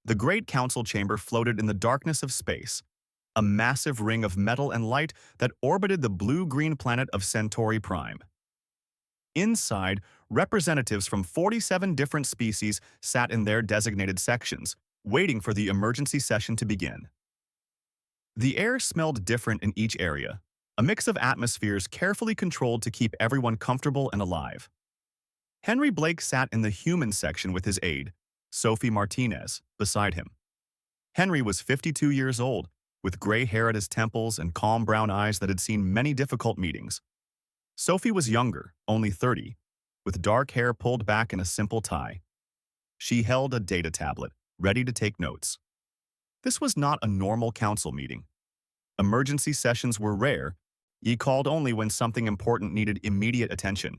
The Great Council Chamber floated in the darkness of space, a massive ring of metal and light that orbited the blue-green planet of Centauri Prime. Inside, representatives from 47 different species sat in their designated sections, waiting for the emergency session to begin. The air smelled different in each area, a mix of atmospheres carefully controlled to keep everyone comfortable and alive. Henry Blake sat in the human section with his aide, Sophie Martinez, beside him. Henry was 52 years old, with gray hair at his temples and calm brown eyes that had seen many difficult meetings. Sophie was younger, only 30, with dark hair pulled back in a simple tie. She held a data tablet, ready to take notes. This was not a normal council meeting. Emergency sessions were rare. Ye called only when something important needed immediate attention.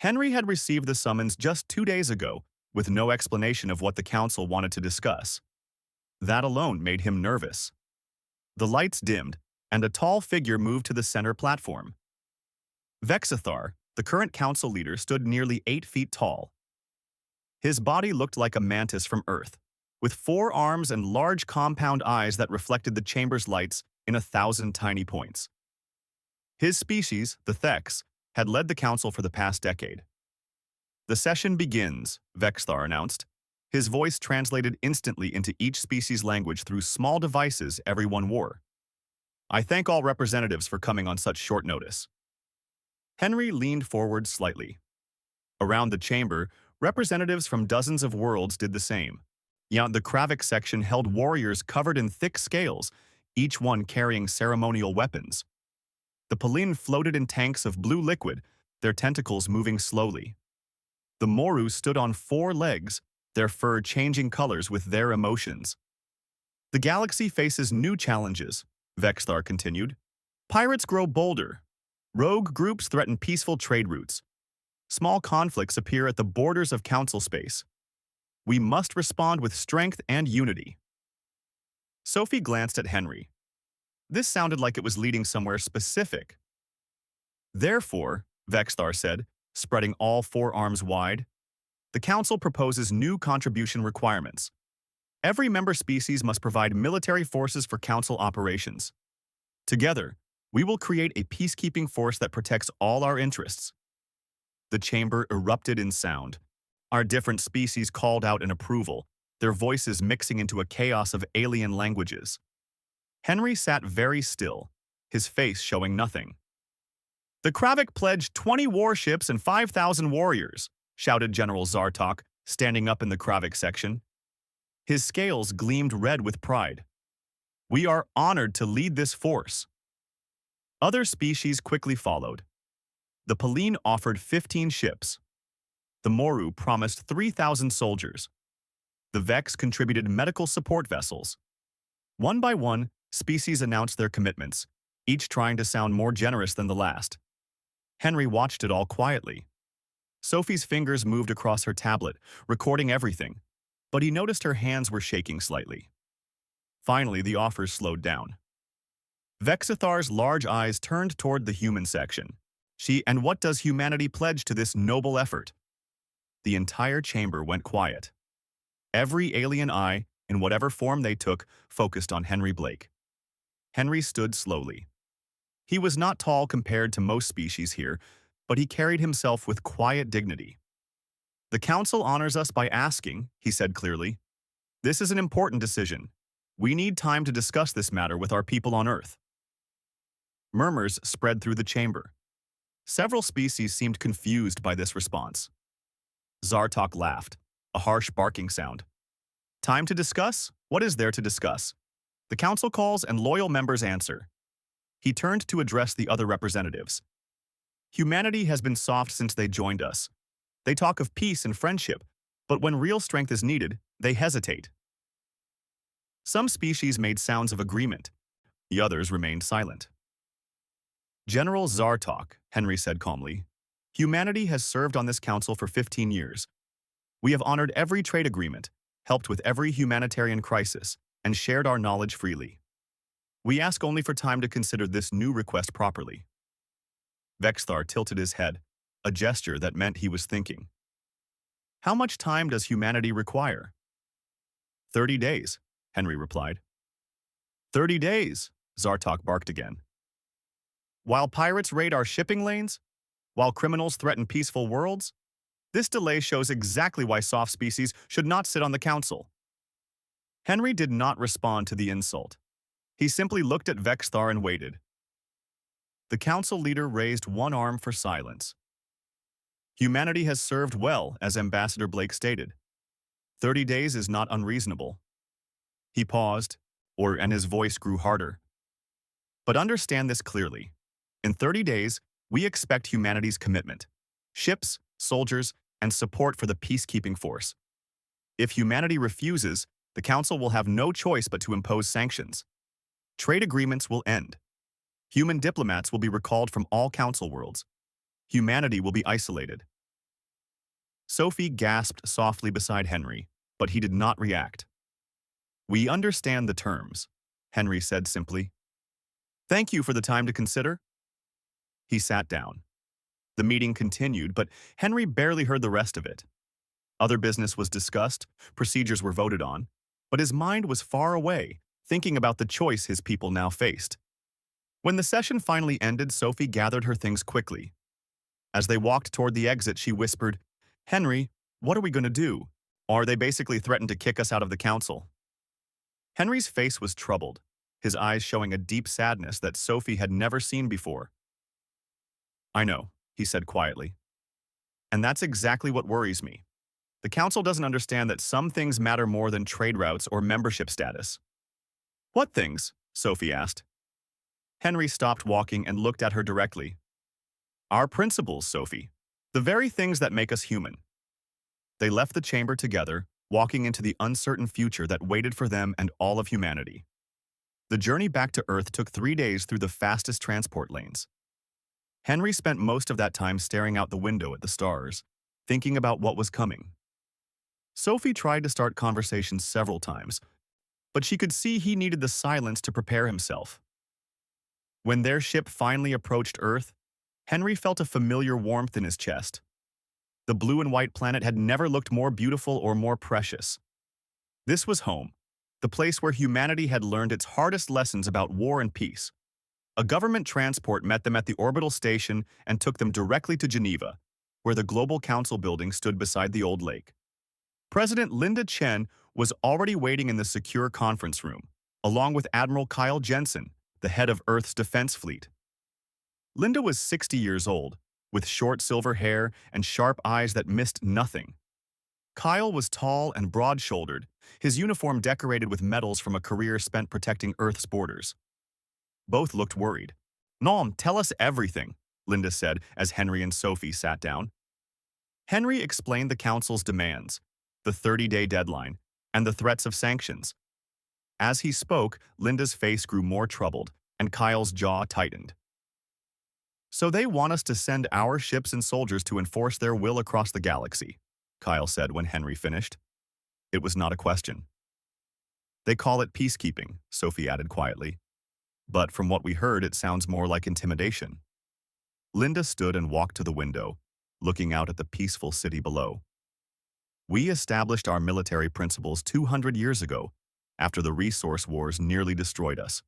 Henry had received the summons just 2 days ago, with no explanation of what the council wanted to discuss. That alone made him nervous. The lights dimmed, and a tall figure moved to the center platform. Vexithar, the current council leader, stood nearly 8 feet tall. His body looked like a mantis from Earth, with 4 arms and large compound eyes that reflected the chamber's lights in 1,000 tiny points. His species, the Thex, had led the council for the past decade. "The session begins," Vexthar announced. His voice translated instantly into each species' language through small devices everyone wore. "I thank all representatives for coming on such short notice." Henry leaned forward slightly. Around the chamber, representatives from dozens of worlds did the same. Yet the Kravik section held warriors covered in thick scales, each one carrying ceremonial weapons. The Palin floated in tanks of blue liquid, their tentacles moving slowly. The Moru stood on 4 legs, their fur changing colors with their emotions. "The galaxy faces new challenges," Vexthar continued. "Pirates grow bolder. Rogue groups threaten peaceful trade routes. Small conflicts appear at the borders of council space. We must respond with strength and unity." Sophie glanced at Henry. This sounded like it was leading somewhere specific. "Therefore," Vexthar said, spreading all 4 arms wide, "the Council proposes new contribution requirements. Every member species must provide military forces for Council operations. Together, we will create a peacekeeping force that protects all our interests." The chamber erupted in sound. Our different species called out in approval, their voices mixing into a chaos of alien languages. Henry sat very still, his face showing nothing. "The Kravik pledged 20 warships and 5,000 warriors," shouted General Zartok, standing up in the Kravik section. His scales gleamed red with pride. "We are honored to lead this force." Other species quickly followed. The Palin offered 15 ships. The Moru promised 3,000 soldiers. The Vex contributed medical support vessels. One by one, species announced their commitments, each trying to sound more generous than the last. Henry watched it all quietly. Sophie's fingers moved across her tablet, recording everything, but he noticed her hands were shaking slightly. Finally, the offers slowed down. Vexithar's large eyes turned toward the human section. "And what does humanity pledge to this noble effort?" The entire chamber went quiet. Every alien eye, in whatever form they took, focused on Henry Blake. Henry stood slowly. He was not tall compared to most species here, but he carried himself with quiet dignity. "The Council honors us by asking," he said clearly. "This is an important decision. We need time to discuss this matter with our people on Earth." Murmurs spread through the chamber. Several species seemed confused by this response. Zartok laughed, a harsh barking sound. "Time to discuss? What is there to discuss? The Council calls and loyal members answer." He turned to address the other representatives. "Humanity has been soft since they joined us. They talk of peace and friendship, but when real strength is needed, they hesitate." Some species made sounds of agreement. The others remained silent. "General Zartok," Henry said calmly, "humanity has served on this council for 15 years. We have honored every trade agreement, helped with every humanitarian crisis, and shared our knowledge freely. We ask only for time to consider this new request properly." Vexthar tilted his head, a gesture that meant he was thinking. "How much time does humanity require?" 30 days, Henry replied. 30 days, Zartok barked again. While pirates raid our shipping lanes? While criminals threaten peaceful worlds? This delay shows exactly why soft species should not sit on the council. Henry did not respond to the insult. He simply looked at Vexthar and waited. The council leader raised one arm for silence. Humanity has served well, as Ambassador Blake stated. 30 days is not unreasonable. He paused, and his voice grew harder. But understand this clearly. In 30 days, we expect humanity's commitment. Ships, soldiers, and support for the peacekeeping force. If humanity refuses, the Council will have no choice but to impose sanctions. Trade agreements will end. Human diplomats will be recalled from all Council worlds. Humanity will be isolated. Sophie gasped softly beside Henry, but he did not react. We understand the terms, Henry said simply. Thank you for the time to consider. He sat down. The meeting continued, but Henry barely heard the rest of it. Other business was discussed, procedures were voted on, but his mind was far away, thinking about the choice his people now faced. When the session finally ended, Sophie gathered her things quickly. As they walked toward the exit, she whispered, Henry, what are we going to do? Or they basically threatened to kick us out of the council. Henry's face was troubled, his eyes showing a deep sadness that Sophie had never seen before. I know, he said quietly. And that's exactly what worries me. The council doesn't understand that some things matter more than trade routes or membership status. What things? Sophie asked. Henry stopped walking and looked at her directly. Our principles, Sophie. The very things that make us human. They left the chamber together, walking into the uncertain future that waited for them and all of humanity. The journey back to Earth took 3 days through the fastest transport lanes. Henry spent most of that time staring out the window at the stars, thinking about what was coming. Sophie tried to start conversations several times, but she could see he needed the silence to prepare himself. When their ship finally approached Earth, Henry felt a familiar warmth in his chest. The blue and white planet had never looked more beautiful or more precious. This was home, the place where humanity had learned its hardest lessons about war and peace. A government transport met them at the orbital station and took them directly to Geneva, where the Global Council building stood beside the old lake. President Linda Chen was already waiting in the secure conference room, along with Admiral Kyle Jensen, the head of Earth's defense fleet. Linda was 60 years old, with short silver hair and sharp eyes that missed nothing. Kyle was tall and broad-shouldered, his uniform decorated with medals from a career spent protecting Earth's borders. Both looked worried. Nom, tell us everything, Linda said as Henry and Sophie sat down. Henry explained the Council's demands, the 30-day deadline, and the threats of sanctions. As he spoke, Linda's face grew more troubled, and Kyle's jaw tightened. So they want us to send our ships and soldiers to enforce their will across the galaxy, Kyle said when Henry finished. It was not a question. They call it peacekeeping, Sophie added quietly. But from what we heard, it sounds more like intimidation. Linda stood and walked to the window, looking out at the peaceful city below. We established our military principles 200 years ago, after the resource wars nearly destroyed us.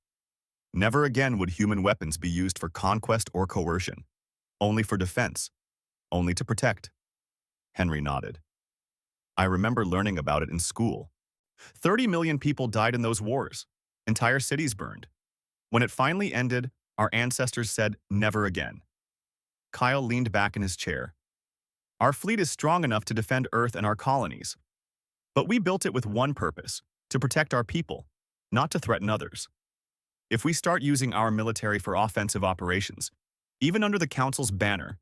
Never again would human weapons be used for conquest or coercion, only for defense, only to protect. Henry nodded. I remember learning about it in school. 30 million people died in those wars. Entire cities burned. When it finally ended, our ancestors said, never again. Kyle leaned back in his chair. Our fleet is strong enough to defend Earth and our colonies. But we built it with one purpose, to protect our people, not to threaten others. If we start using our military for offensive operations, even under the Council's banner,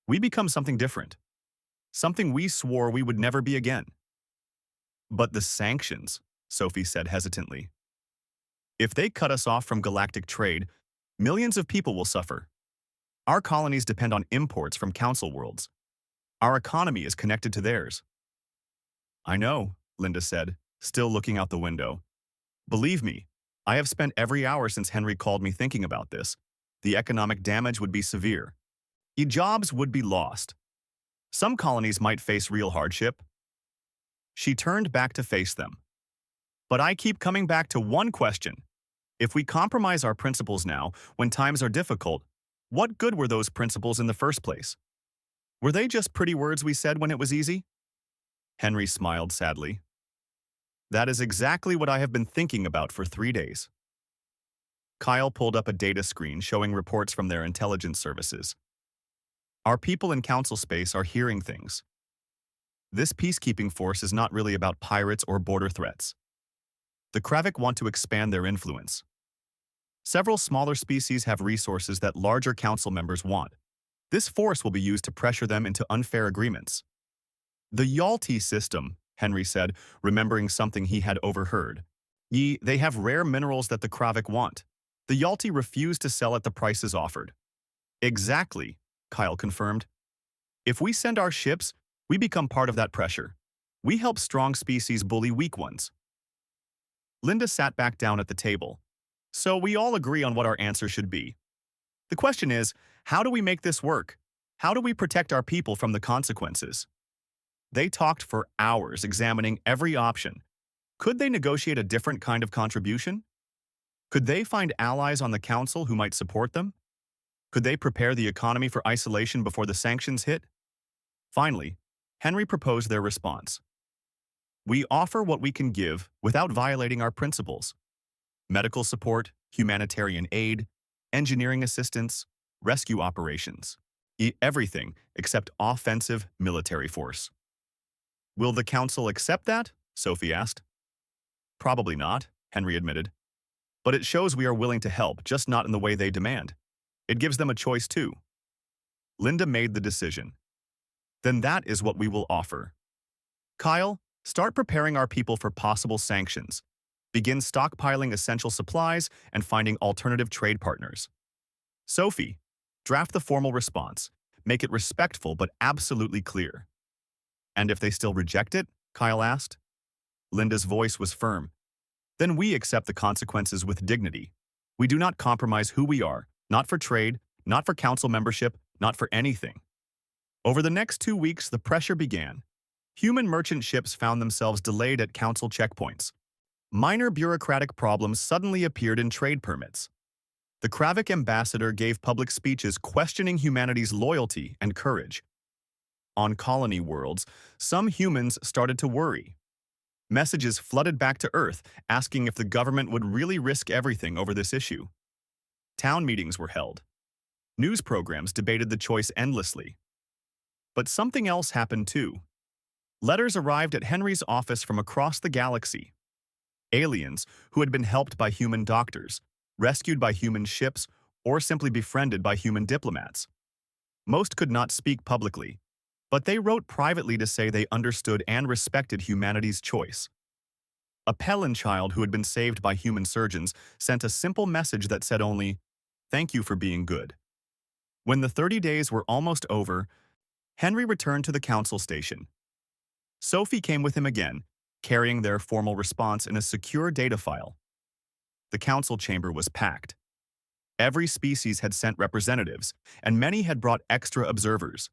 we become something different. Something we swore we would never be again. But the sanctions, Sophie said hesitantly. If they cut us off from galactic trade, millions of people will suffer. Our colonies depend on imports from Council worlds. Our economy is connected to theirs. I know, Linda said, still looking out the window. Believe me, I have spent every hour since Henry called me thinking about this. The economic damage would be severe. Jobs would be lost. Some colonies might face real hardship. She turned back to face them. But I keep coming back to one question. If we compromise our principles now, when times are difficult, what good were those principles in the first place? Were they just pretty words we said when it was easy? Henry smiled sadly. That is exactly what I have been thinking about for 3 days. Kyle pulled up a data screen showing reports from their intelligence services. Our people in council space are hearing things. This peacekeeping force is not really about pirates or border threats. The Kravik want to expand their influence. Several smaller species have resources that larger council members want. This force will be used to pressure them into unfair agreements. The Yalti system, Henry said, remembering something he had overheard. They have rare minerals that the Kravik want. The Yalti refuse to sell at the prices offered. Exactly, Kyle confirmed. If we send our ships, we become part of that pressure. We help strong species bully weak ones. Linda sat back down at the table. So we all agree on what our answer should be. The question is, how do we make this work? How do we protect our people from the consequences? They talked for hours, examining every option. Could they negotiate a different kind of contribution? Could they find allies on the council who might support them? Could they prepare the economy for isolation before the sanctions hit? Finally, Henry proposed their response. We offer what we can give without violating our principles. Medical support, humanitarian aid, engineering assistance, rescue operations. Everything except offensive military force. Will the council accept that? Sophie asked. Probably not, Henry admitted. But it shows we are willing to help, just not in the way they demand. It gives them a choice too. Linda made the decision. Then that is what we will offer. Kyle, start preparing our people for possible sanctions. Begin stockpiling essential supplies and finding alternative trade partners. Sophie, draft the formal response. Make it respectful but absolutely clear. And if they still reject it? Kyle asked. Linda's voice was firm. Then we accept the consequences with dignity. We do not compromise who we are, not for trade, not for council membership, not for anything. Over the next 2 weeks, the pressure began. Human merchant ships found themselves delayed at council checkpoints. Minor bureaucratic problems suddenly appeared in trade permits. The Kravik ambassador gave public speeches questioning humanity's loyalty and courage. On colony worlds, some humans started to worry. Messages flooded back to Earth, asking if the government would really risk everything over this issue. Town meetings were held. News programs debated the choice endlessly. But something else happened too. Letters arrived at Henry's office from across the galaxy. Aliens who had been helped by human doctors, rescued by human ships, or simply befriended by human diplomats. Most could not speak publicly, but they wrote privately to say they understood and respected humanity's choice. A Pelin child who had been saved by human surgeons sent a simple message that said only, "Thank you for being good." When the 30 days were almost over, Henry returned to the council station. Sophie came with him again, carrying their formal response in a secure data file. The council chamber was packed. Every species had sent representatives, and many had brought extra observers.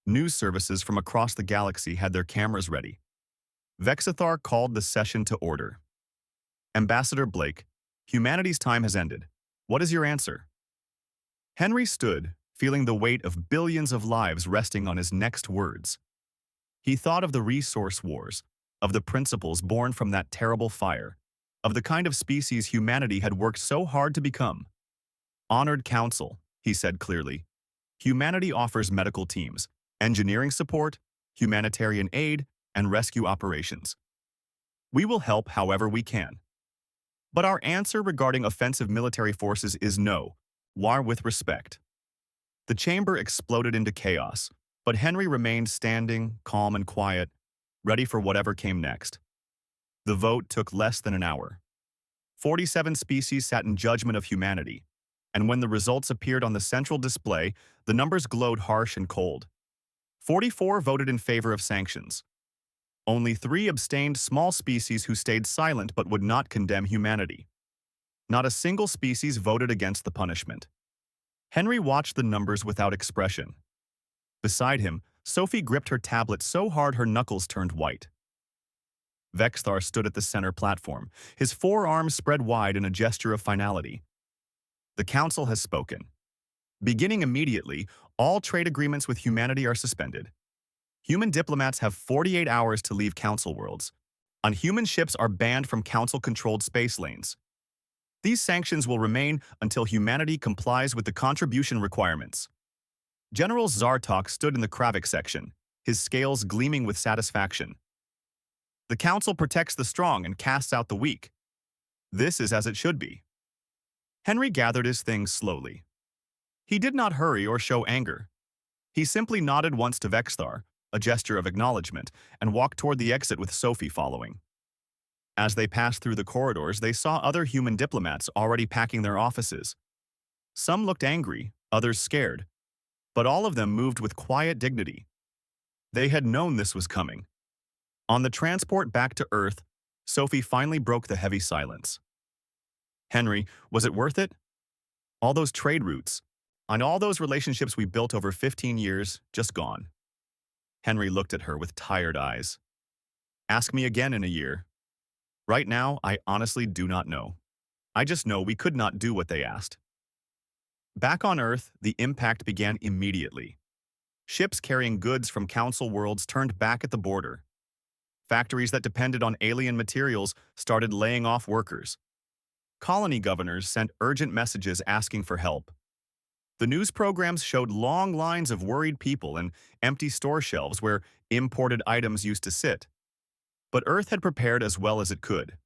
News services from across the galaxy had their cameras ready. Vexithar called the session to order. Ambassador Blake, humanity's time has ended. What is your answer? Henry stood, feeling the weight of billions of lives resting on his next words. He thought of the resource wars, of the principles born from that terrible fire, of the kind of species humanity had worked so hard to become. Honored Council, he said clearly. Humanity offers medical teams, engineering support, humanitarian aid, and rescue operations. We will help however we can. But our answer regarding offensive military forces is no, war with respect. The chamber exploded into chaos, but Henry remained standing, calm and quiet, ready for whatever came next. The vote took less than an hour. 47 species sat in judgment of humanity, and when the results appeared on the central display, the numbers glowed harsh and cold. 44 voted in favor of sanctions. Only 3 abstained, small species who stayed silent but would not condemn humanity. Not a single species voted against the punishment. Henry watched the numbers without expression. Beside him, Sophie gripped her tablet so hard her knuckles turned white. Vexthar stood at the center platform, his forearms spread wide in a gesture of finality. The Council has spoken. Beginning immediately, all trade agreements with humanity are suspended. Human diplomats have 48 hours to leave Council worlds. Unhuman ships are banned from Council-controlled space lanes. These sanctions will remain until humanity complies with the contribution requirements. General Zartok stood in the Kravik section, his scales gleaming with satisfaction. The Council protects the strong and casts out the weak. This is as it should be. Henry gathered his things slowly. He did not hurry or show anger. He simply nodded once to Vexthar, a gesture of acknowledgement, and walked toward the exit with Sophie following. As they passed through the corridors, they saw other human diplomats already packing their offices. Some looked angry, others scared, but all of them moved with quiet dignity. They had known this was coming. On the transport back to Earth, Sophie finally broke the heavy silence. Henry, was it worth it? All those trade routes, and all those relationships we built over 15 years, just gone. Henry looked at her with tired eyes. Ask me again in a year. Right now, I honestly do not know. I just know we could not do what they asked. Back on Earth, the impact began immediately. Ships carrying goods from Council worlds turned back at the border. Factories that depended on alien materials started laying off workers. Colony governors sent urgent messages asking for help. The news programs showed long lines of worried people and empty store shelves where imported items used to sit. But Earth had prepared as well as it could.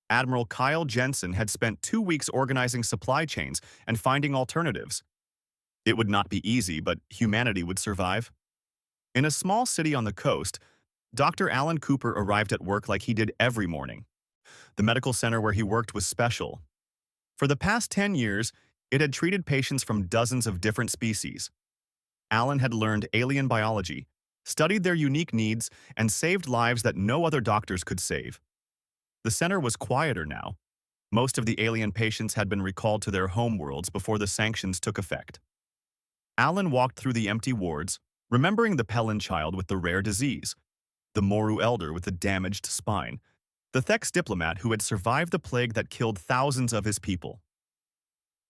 Admiral Kyle Jensen had spent 2 weeks organizing supply chains and finding alternatives. It would not be easy, but humanity would survive. In a small city on the coast, Dr. Alan Cooper arrived at work like he did every morning. The medical center where he worked was special. For the past 10 years, it had treated patients from dozens of different species. Alan had learned alien biology, studied their unique needs, and saved lives that no other doctors could save. The center was quieter now. Most of the alien patients had been recalled to their home worlds before the sanctions took effect. Alan walked through the empty wards, remembering the Pelin child with the rare disease, the Moru elder with the damaged spine, the Thex diplomat who had survived the plague that killed thousands of his people.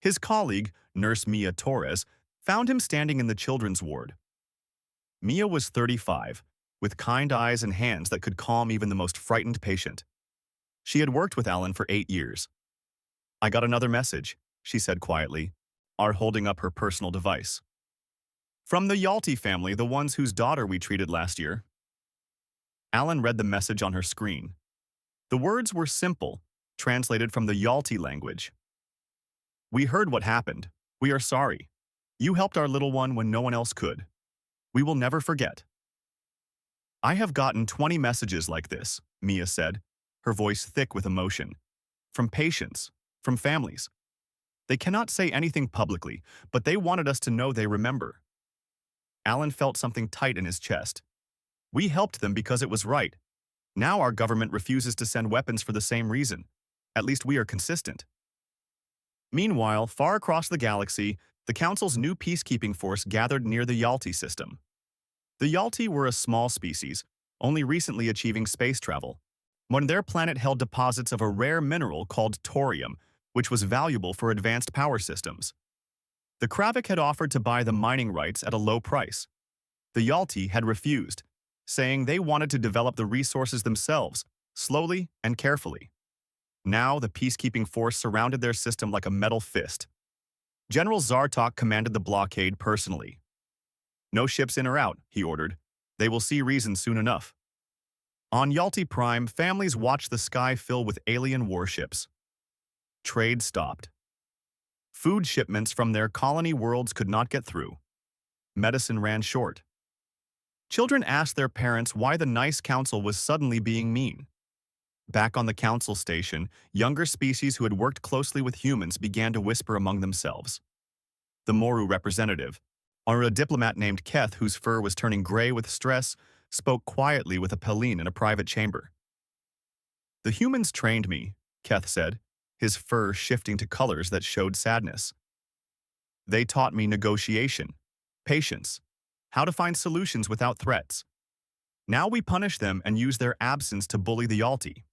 His colleague, Nurse Mia Torres, found him standing in the children's ward. Mia was 35, with kind eyes and hands that could calm even the most frightened patient. She had worked with Alan for 8 years. I got another message, she said quietly, holding up her personal device. From the Yalti family, the ones whose daughter we treated last year. Alan read the message on her screen. The words were simple, translated from the Yalti language. We heard what happened. We are sorry. You helped our little one when no one else could. We will never forget. I have gotten 20 messages like this, Mia said, her voice thick with emotion. From patients, from families. They cannot say anything publicly, but they wanted us to know they remember. Alan felt something tight in his chest. We helped them because it was right. Now our government refuses to send weapons for the same reason. At least we are consistent. Meanwhile, far across the galaxy, the Council's new peacekeeping force gathered near the Yalti system. The Yalti were a small species, only recently achieving space travel, when their planet held deposits of a rare mineral called thorium, which was valuable for advanced power systems. The Kravik had offered to buy the mining rights at a low price. The Yalti had refused, saying they wanted to develop the resources themselves, slowly and carefully. Now, the peacekeeping force surrounded their system like a metal fist. General Zartok commanded the blockade personally. No ships in or out, he ordered. They will see reason soon enough. On Yalti Prime, families watched the sky fill with alien warships. Trade stopped. Food shipments from their colony worlds could not get through. Medicine ran short. Children asked their parents why the nice council was suddenly being mean. Back on the council station, younger species who had worked closely with humans began to whisper among themselves. The Moru representative, or a diplomat named Keth whose fur was turning gray with stress, spoke quietly with a Pelin in a private chamber. The humans trained me, Keth said, his fur shifting to colors that showed sadness. They taught me negotiation, patience, how to find solutions without threats. Now we punish them and use their absence to bully the Yalti.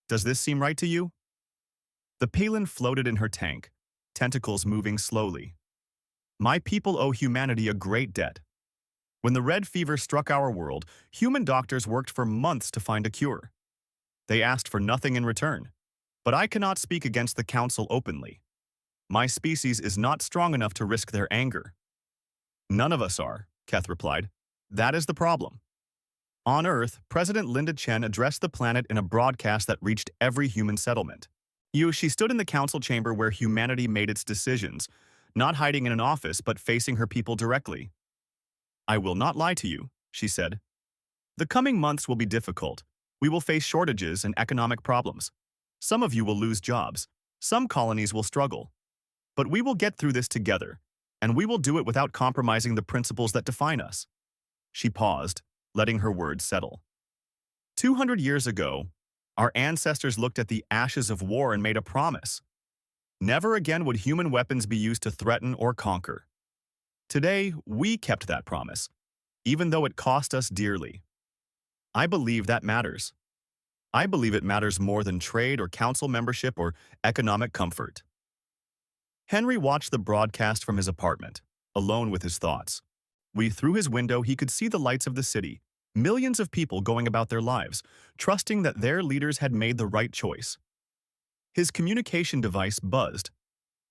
Does this seem right to you? The Palin floated in her tank, tentacles moving slowly. My people owe humanity a great debt. When the red fever struck our world, human doctors worked for months to find a cure. They asked for nothing in return. But I cannot speak against the council openly. My species is not strong enough to risk their anger. None of us are, Keth replied. That is the problem. On Earth, President Linda Chen addressed the planet in a broadcast that reached every human settlement. She stood in the council chamber where humanity made its decisions, not hiding in an office but facing her people directly. I will not lie to you, she said. The coming months will be difficult. We will face shortages and economic problems. Some of you will lose jobs. Some colonies will struggle. But we will get through this together, and we will do it without compromising the principles that define us. She paused, letting her words settle. 200 years ago, our ancestors looked at the ashes of war and made a promise. Never again would human weapons be used to threaten or conquer. Today, we kept that promise, even though it cost us dearly. I believe that matters. I believe it matters more than trade or council membership or economic comfort. Henry watched the broadcast from his apartment, alone with his thoughts. Through his window, he could see the lights of the city, millions of people going about their lives, trusting that their leaders had made the right choice. His communication device buzzed.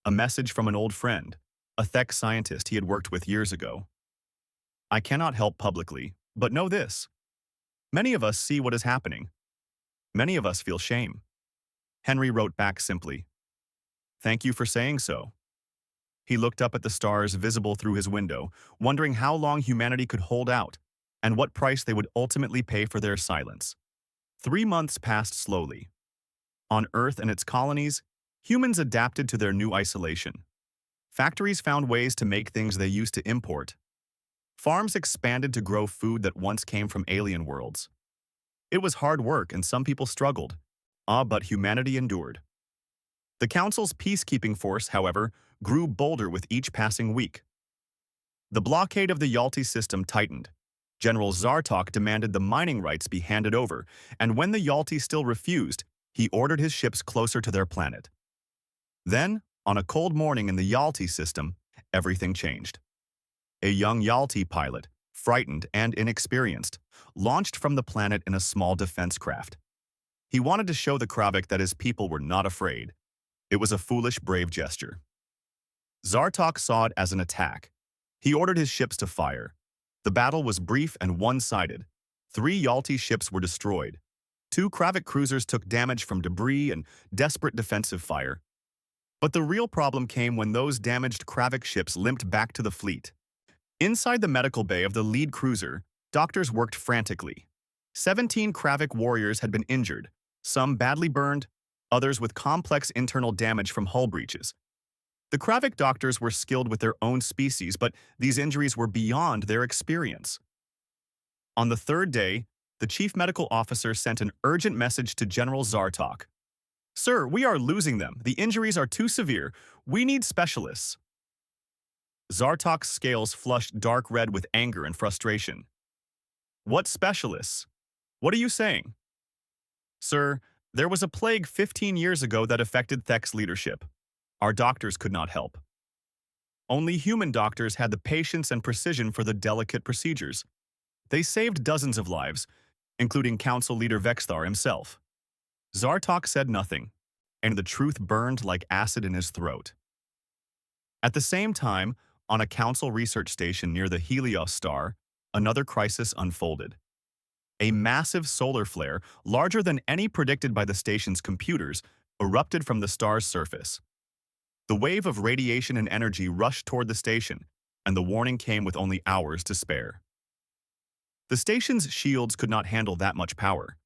A message from an old friend, a tech scientist he had worked with years ago. I cannot help publicly, but know this. Many of us see what is happening. Many of us feel shame. Henry wrote back simply, Thank you for saying so. He looked up at the stars visible through his window, wondering how long humanity could hold out and what price they would ultimately pay for their silence. 3 months passed slowly. On Earth and its colonies, humans adapted to their new isolation. Factories found ways to make things they used to import. Farms expanded to grow food that once came from alien worlds. It was hard work and some people struggled. But humanity endured. The Council's peacekeeping force, however, grew bolder with each passing week. The blockade of the Yalti system tightened. General Zartok demanded the mining rights be handed over, and when the Yalti still refused, he ordered his ships closer to their planet. Then, on a cold morning in the Yalti system, everything changed. A young Yalti pilot, frightened and inexperienced, launched from the planet in a small defense craft. He wanted to show the Kravik that his people were not afraid. It was a foolish, brave gesture. Zartok saw it as an attack. He ordered his ships to fire. The battle was brief and one-sided. 3 Yalti ships were destroyed. 2 Kravik cruisers took damage from debris and desperate defensive fire. But the real problem came when those damaged Kravik ships limped back to the fleet. Inside the medical bay of the lead cruiser, doctors worked frantically. 17 Kravik warriors had been injured, some badly burned, others with complex internal damage from hull breaches. The Kravik doctors were skilled with their own species, but these injuries were beyond their experience. On the 3rd day, the chief medical officer sent an urgent message to General Zartok. Sir, we are losing them. The injuries are too severe. We need specialists. Zartok's scales flushed dark red with anger and frustration. What specialists? What are you saying? Sir, there was a plague 15 years ago that affected Thek's leadership. Our doctors could not help. Only human doctors had the patience and precision for the delicate procedures. They saved dozens of lives, including Council Leader Vexthar himself. Zartok said nothing, and the truth burned like acid in his throat. At the same time, on a Council research station near the Helios star, another crisis unfolded. A massive solar flare, larger than any predicted by the station's computers, erupted from the star's surface. The wave of radiation and energy rushed toward the station, and the warning came with only hours to spare. The station's shields could not handle that much power.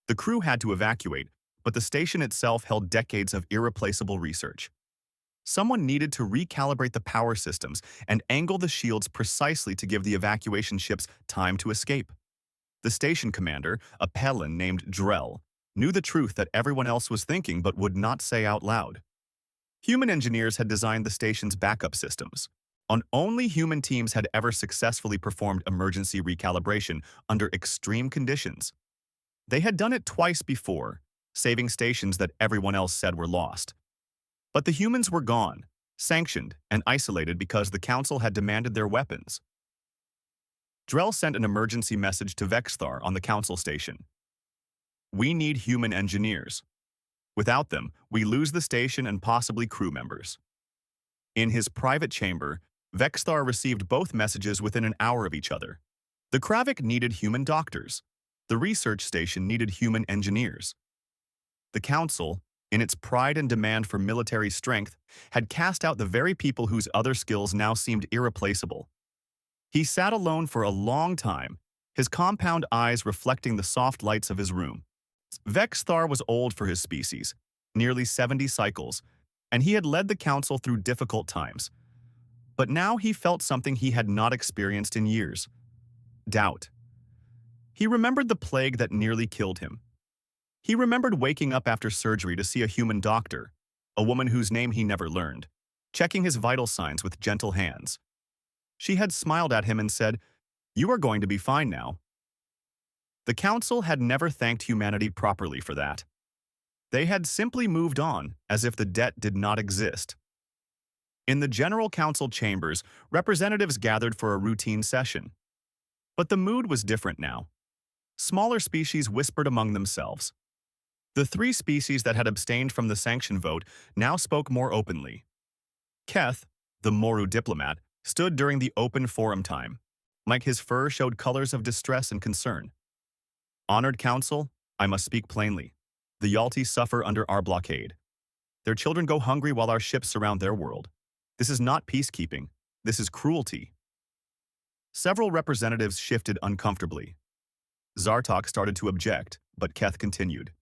The crew had to evacuate, but the station itself held decades of irreplaceable research. Someone needed to recalibrate the power systems and angle the shields precisely to give the evacuation ships time to escape. The station commander, a Pelin named Drell, knew the truth that everyone else was thinking but would not say out loud. Human engineers had designed the station's backup systems. On only human teams had ever successfully performed emergency recalibration under extreme conditions. They had done it twice before, saving stations that everyone else said were lost. But the humans were gone, sanctioned and isolated because the Council had demanded their weapons. Drell sent an emergency message to Vexthar on the Council station. "We need human engineers. Without them, we lose the station and possibly crew members." In his private chamber, Vexthar received both messages within an hour of each other. The Kravik needed human doctors. The research station needed human engineers. The Council, in its pride and demand for military strength, had cast out the very people whose other skills now seemed irreplaceable. He sat alone for a long time, his compound eyes reflecting the soft lights of his room. Vexthar was old for his species, nearly 70 cycles, and he had led the Council through difficult times. But now he felt something he had not experienced in years: doubt. He remembered the plague that nearly killed him. He remembered waking up after surgery to see a human doctor, a woman whose name he never learned, checking his vital signs with gentle hands. She had smiled at him and said, "You are going to be fine now." The Council had never thanked humanity properly for that. They had simply moved on, as if the debt did not exist. In the General Council chambers, representatives gathered for a routine session. But the mood was different now. Smaller species whispered among themselves. The three species that had abstained from the sanction vote now spoke more openly. Keth, the Moru diplomat, stood during the open forum time. Like his fur showed colors of distress and concern. "Honored Council, I must speak plainly. The Yalti suffer under our blockade. Their children go hungry while our ships surround their world. This is not peacekeeping. This is cruelty." Several representatives shifted uncomfortably. Zartok started to object, but Keth continued.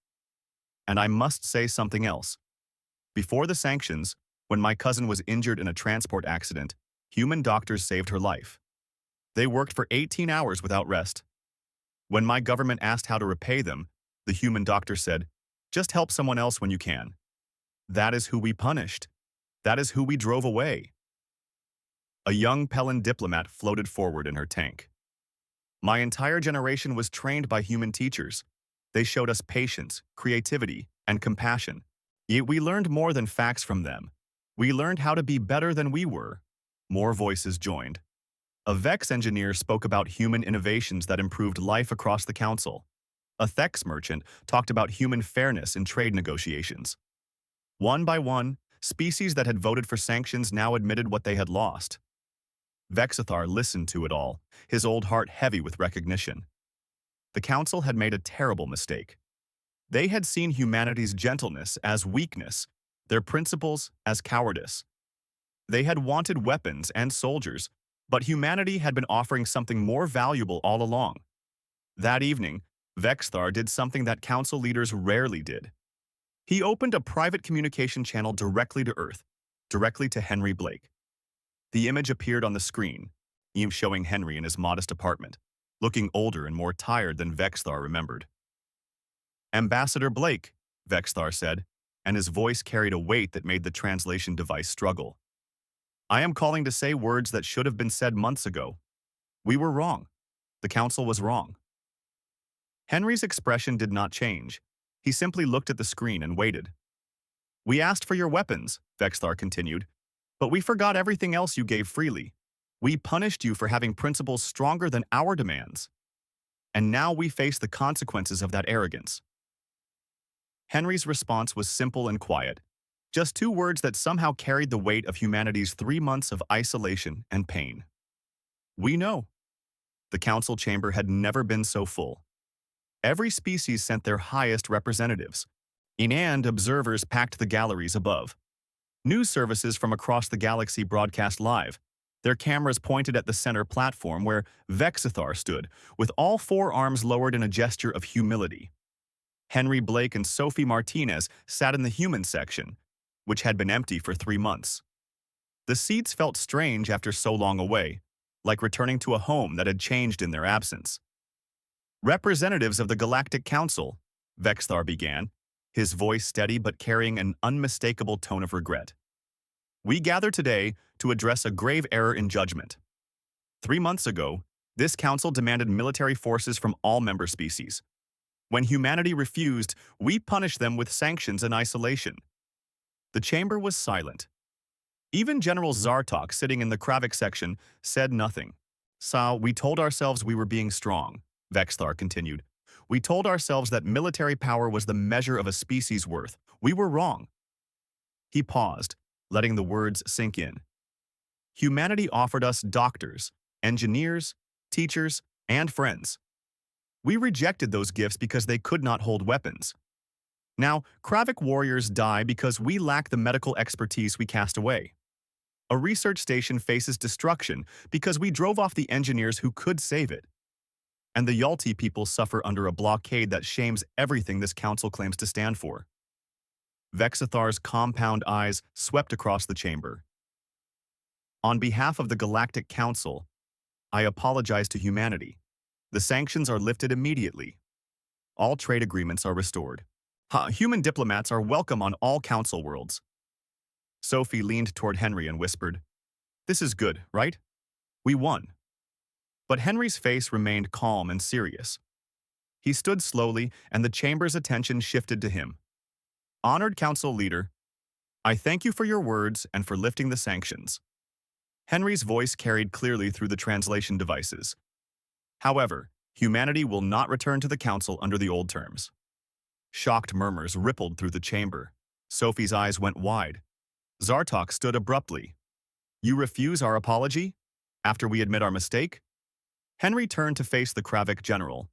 "And I must say something else. Before the sanctions, when my cousin was injured in a transport accident, human doctors saved her life. They worked for 18 hours without rest. When my government asked how to repay them, the human doctor said, 'Just help someone else when you can.' That is who we punished. That is who we drove away." A young Pelin diplomat floated forward in her tank. "My entire generation was trained by human teachers. They showed us patience, creativity, and compassion. Yet we learned more than facts from them. We learned how to be better than we were." More voices joined. A Vex engineer spoke about human innovations that improved life across the Council. A Thex merchant talked about human fairness in trade negotiations. One by one, species that had voted for sanctions now admitted what they had lost. Vexithar listened to it all, his old heart heavy with recognition. The Council had made a terrible mistake. They had seen humanity's gentleness as weakness, their principles as cowardice. They had wanted weapons and soldiers, but humanity had been offering something more valuable all along. That evening, Vexthar did something that Council leaders rarely did. He opened a private communication channel directly to Earth, directly to Henry Blake. The image appeared on the screen, showing Henry in his modest apartment, looking older and more tired than Vexthar remembered. "Ambassador Blake," Vexthar said, and his voice carried a weight that made the translation device struggle. "I am calling to say words that should have been said months ago. We were wrong. The Council was wrong." Henry's expression did not change. He simply looked at the screen and waited. "We asked for your weapons," Vexthar continued, "but we forgot everything else you gave freely. We punished you for having principles stronger than our demands. And now we face the consequences of that arrogance." Henry's response was simple and quiet, just two words that somehow carried the weight of humanity's 3 months of isolation and pain. "We know." The Council chamber had never been so full. Every species sent their highest representatives, and observers packed the galleries above. News services from across the galaxy broadcast live, their cameras pointed at the center platform where Vexithar stood, with all 4 arms lowered in a gesture of humility. Henry Blake and Sophie Martinez sat in the human section, which had been empty for 3 months. The seats felt strange after so long away, like returning to a home that had changed in their absence. "Representatives of the Galactic Council," Vexthar began, his voice steady but carrying an unmistakable tone of regret. We gather today to address a grave error in judgment. 3 months ago, this council demanded military forces from all member species. When humanity refused, we punished them with sanctions and isolation. The chamber was silent. Even General Zartok, sitting in the Kravik section, said nothing. "Sal, we told ourselves we were being strong," Vexthar continued. "We told ourselves that military power was the measure of a species' worth. We were wrong." He paused, letting the words sink in. Humanity offered us doctors, engineers, teachers, and friends. We rejected those gifts because they could not hold weapons. Now, Kravik warriors die because we lack the medical expertise we cast away. A research station faces destruction because we drove off the engineers who could save it. And the Yalti people suffer under a blockade that shames everything this council claims to stand for. Vexathar's compound eyes swept across the chamber. On behalf of the Galactic Council, I apologize to humanity. The sanctions are lifted immediately. All trade agreements are restored. Human diplomats are welcome on all council worlds. Sophie leaned toward Henry and whispered, "This is good, right? We won." But Henry's face remained calm and serious. He stood slowly, and the chamber's attention shifted to him. "Honored council leader, I thank you for your words and for lifting the sanctions." Henry's voice carried clearly through the translation devices. However, humanity will not return to the council under the old terms. Shocked murmurs rippled through the chamber. Sophie's eyes went wide. Zartok stood abruptly. "You refuse our apology? After we admit our mistake?" Henry turned to face the Kravik general.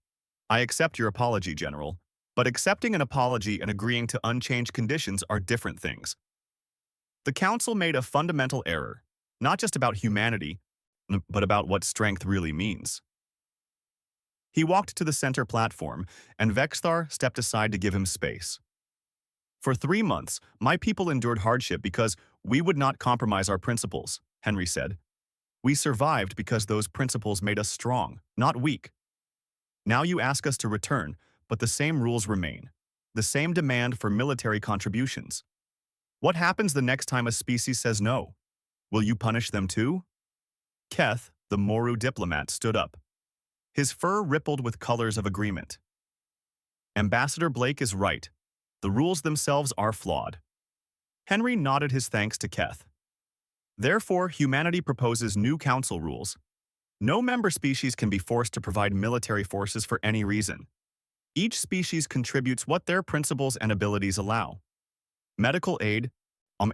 "I accept your apology, General, but accepting an apology and agreeing to unchanged conditions are different things. The council made a fundamental error, not just about humanity, but about what strength really means." He walked to the center platform, and Vexthar stepped aside to give him space. "For 3 months, my people endured hardship because we would not compromise our principles," Henry said. "We survived because those principles made us strong, not weak. Now you ask us to return, but the same rules remain. The same demand for military contributions. What happens the next time a species says no? Will you punish them too?" Keth, the Moru diplomat, stood up. His fur rippled with colors of agreement. "Ambassador Blake is right. The rules themselves are flawed." Henry nodded his thanks to Keth. "Therefore, humanity proposes new council rules. No member species can be forced to provide military forces for any reason. Each species contributes what their principles and abilities allow. Medical aid,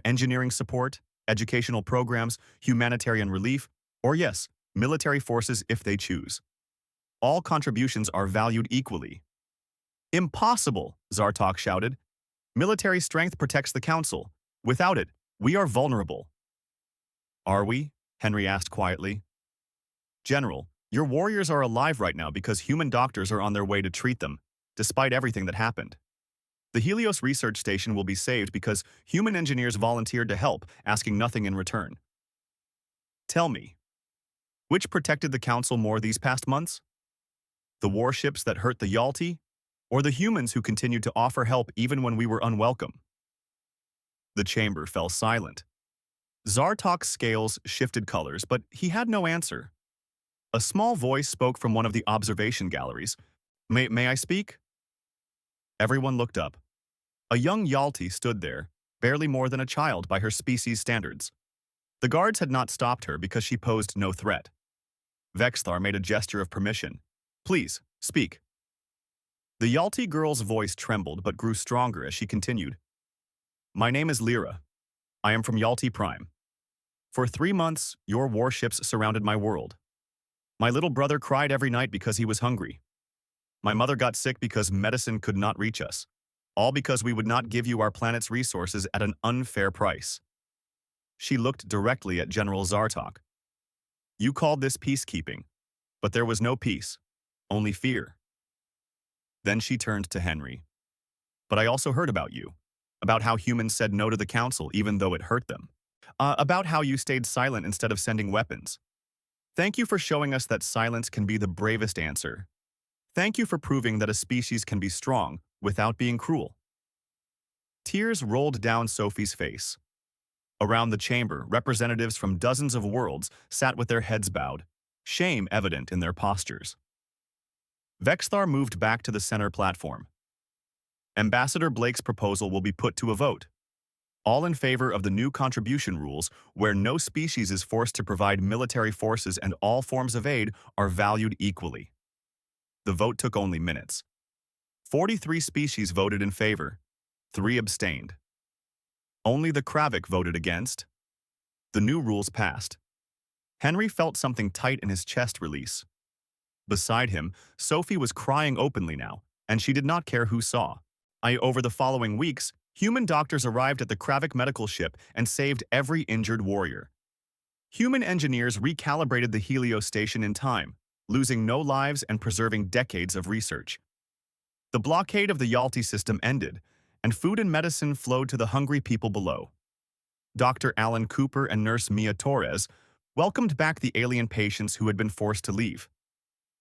engineering support, educational programs, humanitarian relief, or yes, military forces if they choose. All contributions are valued equally." "Impossible!" Zartok shouted. "Military strength protects the council. Without it, we are vulnerable." "Are we?" Henry asked quietly. "General, your warriors are alive right now because human doctors are on their way to treat them, despite everything that happened. The Helios research station will be saved because human engineers volunteered to help, asking nothing in return. Tell me, which protected the council more these past months? The warships that hurt the Yalti, or the humans who continued to offer help even when we were unwelcome?" The chamber fell silent. Zartok's scales shifted colors, but he had no answer. A small voice spoke from one of the observation galleries. May I speak?" Everyone looked up. A young Yalti stood there, barely more than a child by her species standards. The guards had not stopped her because she posed no threat. Vexthar made a gesture of permission. "Please, speak." The Yalti girl's voice trembled but grew stronger as she continued. "My name is Lyra. I am from Yalti Prime. For 3 months, your warships surrounded my world. My little brother cried every night because he was hungry. My mother got sick because medicine could not reach us, all because we would not give you our planet's resources at an unfair price." She looked directly at General Zartok. "You called this peacekeeping, but there was no peace, only fear." Then she turned to Henry. "But I also heard about you, about how humans said no to the council even though it hurt them, about how you stayed silent instead of sending weapons. Thank you for showing us that silence can be the bravest answer. Thank you for proving that a species can be strong without being cruel." Tears rolled down Sophie's face. Around the chamber, representatives from dozens of worlds sat with their heads bowed, shame evident in their postures. Vexthar moved back to the center platform. Ambassador Blake's proposal will be put to a vote. All in favor of the new contribution rules, where no species is forced to provide military forces and all forms of aid are valued equally. The vote took only minutes. 43 species voted in favor. 3 abstained. Only the Kravik voted against. The new rules passed. Henry felt something tight in his chest release. Beside him, Sophie was crying openly now, and she did not care who saw. Over the following weeks, human doctors arrived at the Kravik medical ship and saved every injured warrior. Human engineers recalibrated the Helio station in time, losing no lives and preserving decades of research. The blockade of the Yalti system ended, and food and medicine flowed to the hungry people below. Dr. Alan Cooper and Nurse Mia Torres welcomed back the alien patients who had been forced to leave.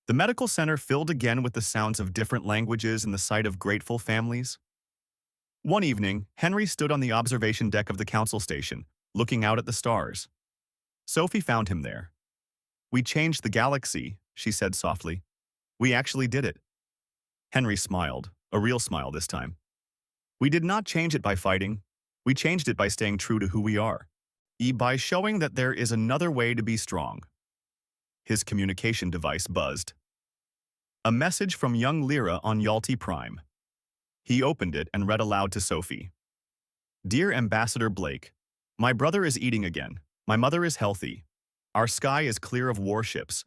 The medical center filled again with the sounds of different languages and the sight of grateful families. One evening, Henry stood on the observation deck of the council station, looking out at the stars. Sophie found him there. "We changed the galaxy," she said softly. "We actually did it." Henry smiled, a real smile this time. "We did not change it by fighting. We changed it by staying true to who we are. By showing that there is another way to be strong." His communication device buzzed. A message from young Lyra on Yalti Prime. He opened it and read aloud to Sophie. "Dear Ambassador Blake, my brother is eating again. My mother is healthy. Our sky is clear of warships.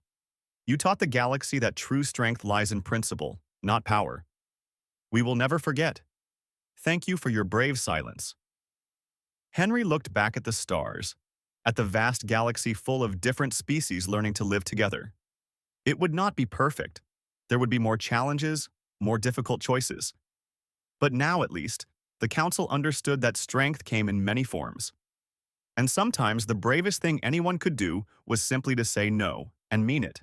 You taught the galaxy that true strength lies in principle, not power. We will never forget. Thank you for your brave silence." Henry looked back at the stars, at the vast galaxy full of different species learning to live together. It would not be perfect. There would be more challenges, more difficult choices. But now, at least, the Council understood that strength came in many forms. And sometimes the bravest thing anyone could do was simply to say no and mean it.